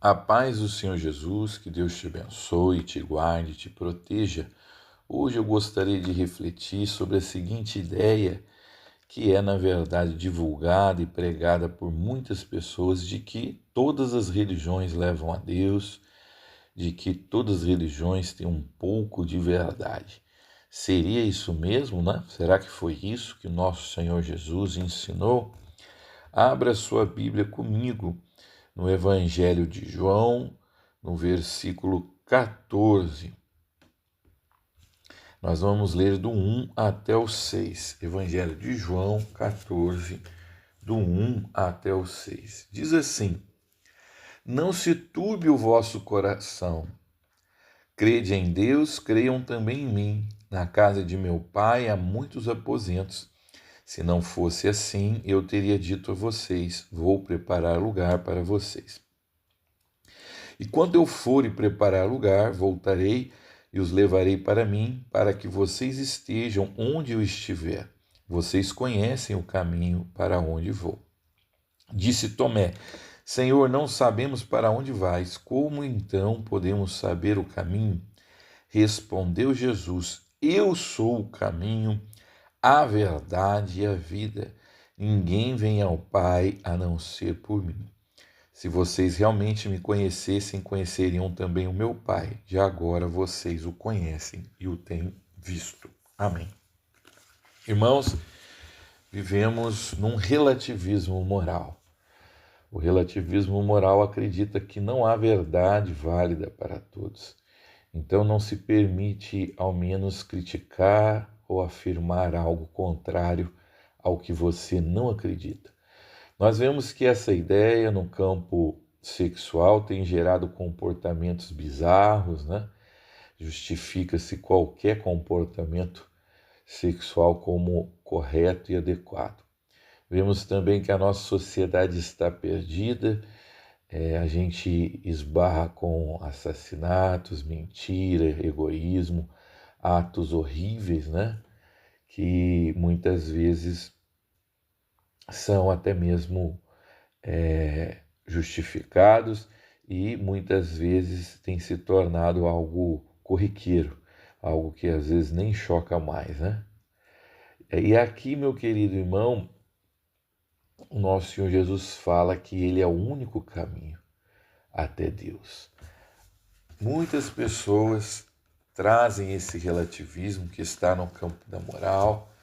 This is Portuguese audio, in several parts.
A paz do Senhor Jesus, que Deus te abençoe, te guarde, te proteja. Hoje eu gostaria de refletir sobre a seguinte ideia, que é, na verdade, divulgada e pregada por muitas pessoas, de que todas as religiões levam a Deus, de que todas as religiões têm um pouco de verdade. Seria isso mesmo, né? Será que foi isso que nosso Senhor Jesus ensinou? Abra sua Bíblia comigo no Evangelho de João, no versículo 14. Nós vamos ler do 1 até o 6. Evangelho de João 14, do 1 até o 6. Diz assim: Não se turbe o vosso coração. Crede em Deus, creiam também em mim. Na casa de meu pai há muitos aposentos. Se não fosse assim, eu teria dito a vocês: vou preparar lugar para vocês. E quando eu for e preparar lugar, voltarei e os levarei para mim, para que vocês estejam onde eu estiver. Vocês conhecem o caminho para onde vou. Disse Tomé: Senhor, não sabemos para onde vais, como então podemos saber o caminho? Respondeu Jesus: Eu sou o caminho, a verdade e a vida. Ninguém vem ao Pai a não ser por mim. Se vocês realmente me conhecessem, conheceriam também o meu Pai. Já agora vocês o conhecem e o têm visto. Amém. Irmãos, vivemos num relativismo moral. O relativismo moral acredita que não há verdade válida para todos. Então não se permite, ao menos, criticar ou afirmar algo contrário ao que você não acredita. Nós vemos que essa ideia no campo sexual tem gerado comportamentos bizarros, né? Justifica-se qualquer comportamento sexual como correto e adequado. Vemos também que a nossa sociedade está perdida, a gente esbarra com assassinatos, mentira, egoísmo, atos horríveis, né? Que muitas vezes são até mesmo justificados e muitas vezes tem se tornado algo corriqueiro, algo que às vezes nem choca mais, né? E aqui, meu querido irmão, o nosso Senhor Jesus fala que Ele é o único caminho até Deus. Muitas pessoas trazem esse relativismo que está no campo da moral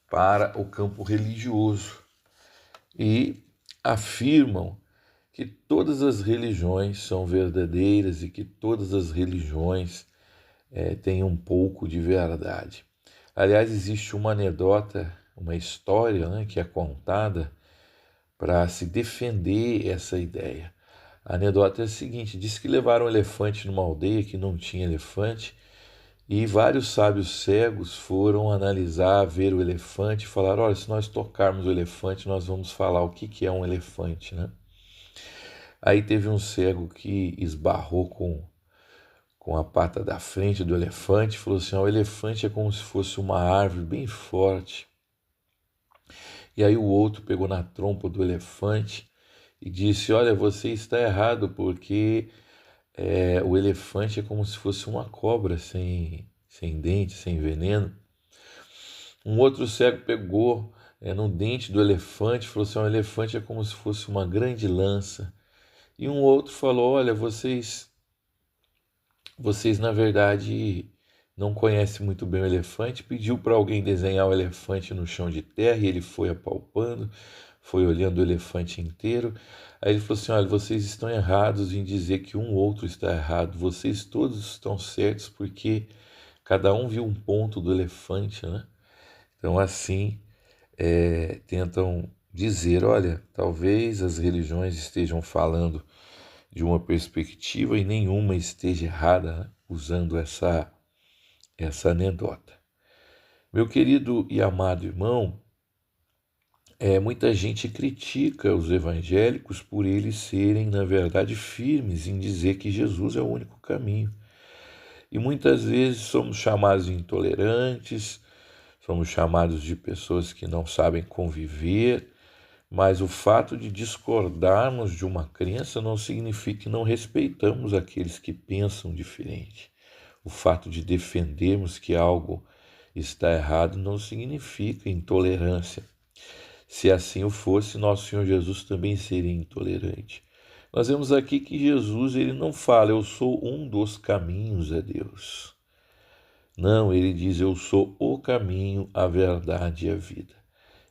para o campo religioso e afirmam que todas as religiões são verdadeiras e que todas as religiões têm um pouco de verdade. Aliás, existe uma anedota, uma história, né, que é contada para se defender essa ideia. A anedota é a seguinte: diz que levaram um elefante numa aldeia que não tinha elefante e vários sábios cegos foram analisar, ver o elefante e falaram: olha, se nós tocarmos o elefante, nós vamos falar o que é um elefante, né? Aí teve um cego que esbarrou com a pata da frente do elefante e falou assim: o elefante é como se fosse uma árvore bem forte. E aí o outro pegou na trompa do elefante e disse: olha, você está errado, porque o elefante é como se fosse uma cobra sem dente, sem veneno. Um outro cego pegou no dente do elefante e falou assim: o elefante é como se fosse uma grande lança. E um outro falou: olha, vocês na verdade não conhecem muito bem o elefante. Pediu para alguém desenhar o elefante no chão de terra e ele foi apalpando, foi olhando o elefante inteiro. Aí ele falou assim: olha, vocês estão errados em dizer que um outro está errado. Vocês todos estão certos porque cada um viu um ponto do elefante, né? Então assim tentam dizer: olha, talvez as religiões estejam falando de uma perspectiva e nenhuma esteja errada, né, usando essa anedota. Meu querido e amado irmão, muita gente critica os evangélicos por eles serem, na verdade, firmes em dizer que Jesus é o único caminho. E muitas vezes somos chamados de intolerantes, somos chamados de pessoas que não sabem conviver Mas o fato de discordarmos de uma crença não significa que não respeitamos aqueles que pensam diferente. O fato de defendermos que algo está errado não significa intolerância. Se assim o fosse, nosso Senhor Jesus também seria intolerante. Nós vemos aqui que Jesus ele não fala, eu sou um dos caminhos a Deus. Não, ele diz, eu sou o caminho, a verdade e a vida.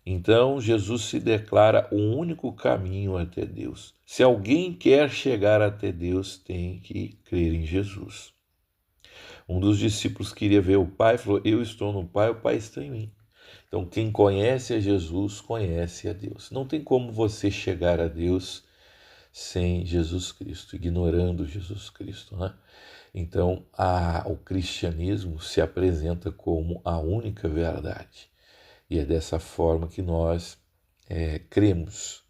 Então, Jesus se declara o único caminho até Deus. Se alguém quer chegar até Deus, tem que crer em Jesus. Um dos discípulos queria ver o Pai e falou, eu estou no Pai, o Pai está em mim. Então, quem conhece a Jesus, conhece a Deus. Não tem como você chegar a Deus sem Jesus Cristo, ignorando Jesus Cristo, né? Então, o cristianismo se apresenta como a única verdade. E é dessa forma que nós cremos.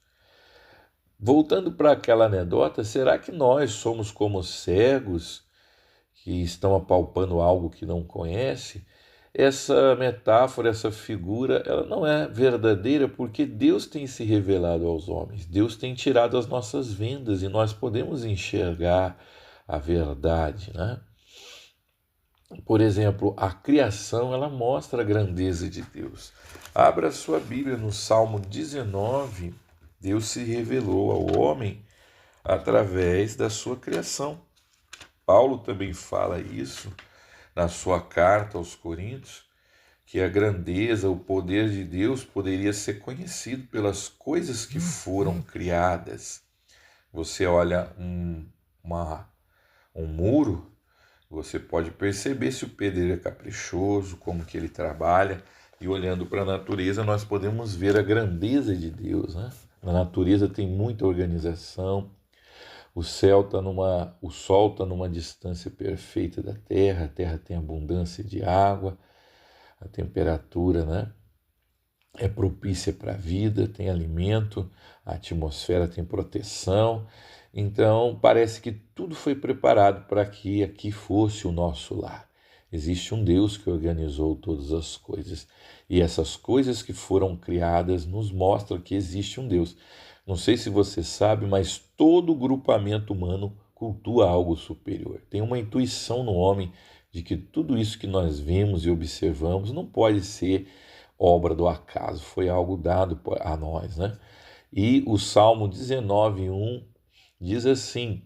Voltando para aquela anedota, será que nós somos como cegos que estão apalpando algo que não conhece? Essa metáfora, essa figura, ela não é verdadeira porque Deus tem se revelado aos homens. Deus tem tirado as nossas vendas e nós podemos enxergar a verdade, né? Por exemplo, a criação, ela mostra a grandeza de Deus. Abra sua Bíblia no Salmo 19. Deus se revelou ao homem através da sua criação. Paulo também fala isso na sua carta aos Coríntios, que a grandeza, o poder de Deus poderia ser conhecido pelas coisas que foram criadas. Você olha um muro, você pode perceber se o pedreiro é caprichoso, como que ele trabalha, e olhando para a natureza nós podemos ver a grandeza de Deus, né? Na natureza tem muita organização, o sol está numa distância perfeita da terra, a terra tem abundância de água, a temperatura, né, é propícia para a vida, tem alimento, a atmosfera tem proteção. Então, parece que tudo foi preparado para que aqui fosse o nosso lar. Existe um Deus que organizou todas as coisas. E essas coisas que foram criadas nos mostram que existe um Deus. Não sei se você sabe, mas todo grupamento humano cultua algo superior. Tem uma intuição no homem de que tudo isso que nós vemos e observamos não pode ser obra do acaso, foi algo dado a nós, né? E o Salmo 19:1 diz assim: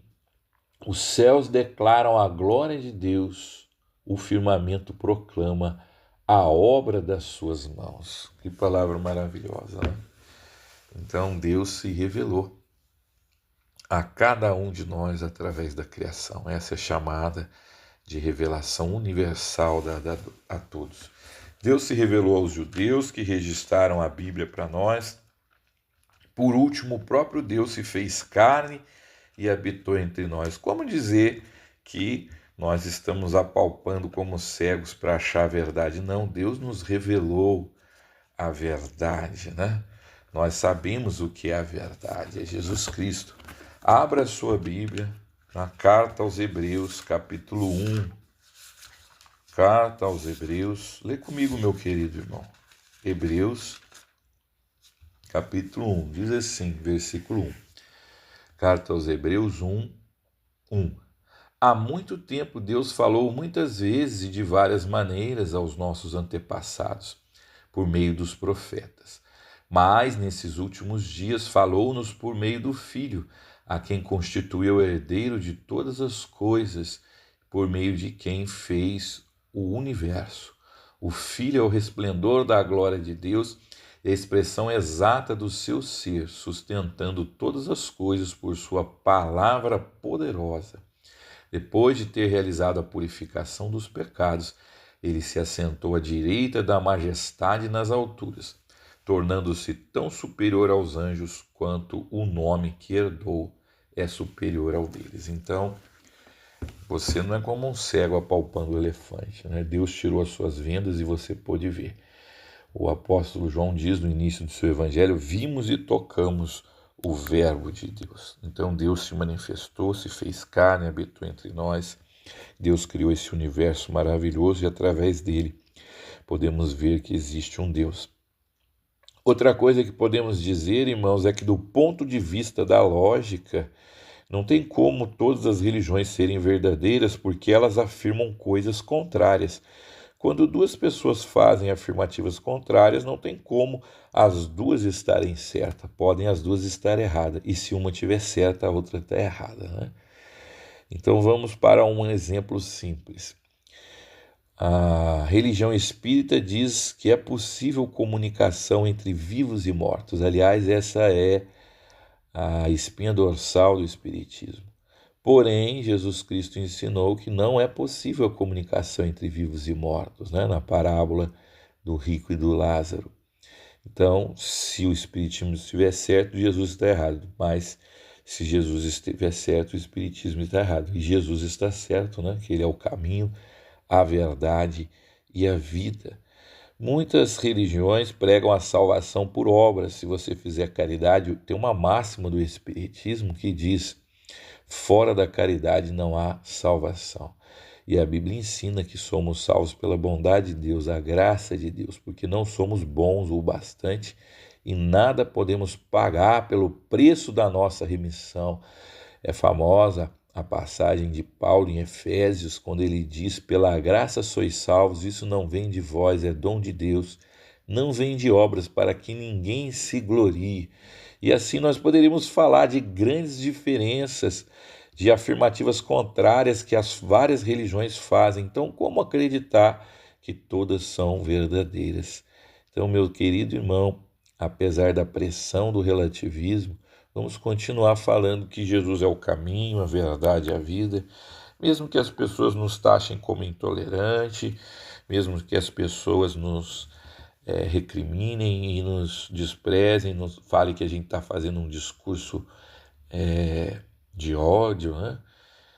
os céus declaram a glória de Deus, o firmamento proclama a obra das suas mãos. Que palavra maravilhosa, né? Então Deus se revelou a cada um de nós através da criação. Essa é chamada de revelação universal dada a todos. Deus se revelou aos judeus que registraram a Bíblia para nós. Por último, o próprio Deus se fez carne e habitou entre nós. Como dizer que nós estamos apalpando como cegos para achar a verdade? Não, Deus nos revelou a verdade, né? Nós sabemos o que é a verdade, é Jesus Cristo. Abra a sua Bíblia na Carta aos Hebreus, capítulo 1. Carta aos Hebreus. Lê comigo, meu querido irmão. Hebreus, capítulo 1. Diz assim, versículo 1. Carta aos Hebreus 1. Há muito tempo Deus falou muitas vezes e de várias maneiras aos nossos antepassados, por meio dos profetas. Mas, nesses últimos dias, falou-nos por meio do Filho, a quem constituiu o herdeiro de todas as coisas, por meio de quem fez o universo. O Filho é o resplendor da glória de Deus, a expressão exata do seu ser, sustentando todas as coisas por sua palavra poderosa. Depois de ter realizado a purificação dos pecados, ele se assentou à direita da majestade nas alturas, tornando-se tão superior aos anjos quanto o nome que herdou é superior ao deles. Então, você não é como um cego apalpando o elefante, né? Deus tirou as suas vendas e você pôde ver. O apóstolo João diz no início do seu evangelho: vimos e tocamos o verbo de Deus. Então Deus se manifestou, se fez carne, habitou entre nós. Deus criou esse universo maravilhoso e através dele podemos ver que existe um Deus. Outra coisa que podemos dizer, irmãos, é que do ponto de vista da lógica, não tem como todas as religiões serem verdadeiras porque elas afirmam coisas contrárias. Quando duas pessoas fazem afirmativas contrárias, não tem como as duas estarem certas. Podem as duas estar erradas. E se uma estiver certa, a outra está errada, né? Então vamos para um exemplo simples. A religião espírita diz que é possível comunicação entre vivos e mortos. Aliás, essa é a espinha dorsal do espiritismo. Porém, Jesus Cristo ensinou que não é possível a comunicação entre vivos e mortos, né? Na parábola do rico e do Lázaro. Então, se o espiritismo estiver certo, Jesus está errado. Mas se Jesus estiver certo, o espiritismo está errado. E Jesus está certo, né? Que ele é o caminho, a verdade e a vida. Muitas religiões pregam a salvação por obras. Se você fizer caridade, tem uma máxima do espiritismo que diz: fora da caridade não há salvação. E a Bíblia ensina que somos salvos pela bondade de Deus, a graça de Deus, porque não somos bons o bastante e nada podemos pagar pelo preço da nossa remissão. É famosa a passagem de Paulo em Efésios, quando ele diz: pela graça sois salvos, isso não vem de vós, é dom de Deus, não vem de obras, para que ninguém se glorie. E assim nós poderíamos falar de grandes diferenças, de afirmativas contrárias que as várias religiões fazem. Então, como acreditar que todas são verdadeiras? Então, meu querido irmão, apesar da pressão do relativismo, vamos continuar falando que Jesus é o caminho, a verdade e a vida, mesmo que as pessoas nos taxem como intolerante, mesmo que as pessoas nos recriminem e nos desprezem, nos falem que a gente está fazendo um discurso de ódio, né?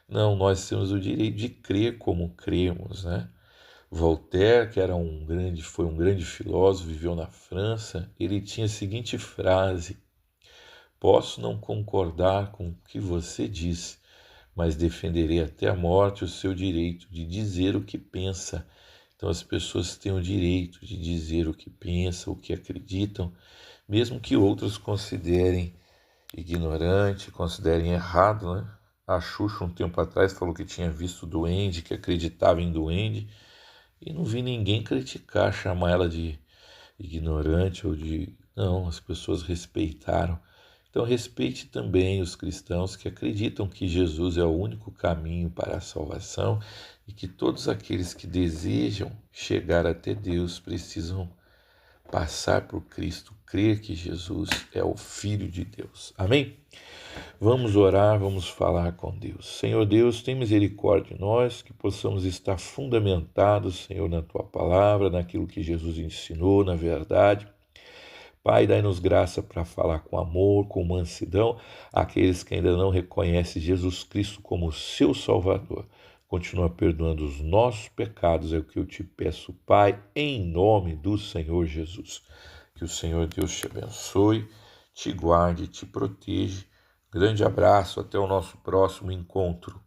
Não, nós temos o direito de crer como cremos, né? Voltaire, que foi um grande filósofo, viveu na França, ele tinha a seguinte frase: posso não concordar com o que você diz, mas defenderei até a morte o seu direito de dizer o que pensa. Então as pessoas têm o direito de dizer o que pensam, o que acreditam, mesmo que outros considerem ignorante, considerem errado, né? A Xuxa, um tempo atrás, falou que tinha visto duende, que acreditava em duende, e não vi ninguém criticar, chamar ela de ignorante ou de... Não, as pessoas respeitaram. Então respeite também os cristãos que acreditam que Jesus é o único caminho para a salvação e que todos aqueles que desejam chegar até Deus precisam passar por Cristo, crer que Jesus é o Filho de Deus. Amém? Vamos orar, vamos falar com Deus. Senhor Deus, tem misericórdia de nós, que possamos estar fundamentados, Senhor, na Tua palavra, naquilo que Jesus ensinou, na verdade. Pai, dai-nos graça para falar com amor, com mansidão, aqueles que ainda não reconhecem Jesus Cristo como seu Salvador. Continua perdoando os nossos pecados, é o que eu te peço, Pai, em nome do Senhor Jesus. Que o Senhor Deus te abençoe, te guarde, te proteja. Grande abraço, até o nosso próximo encontro.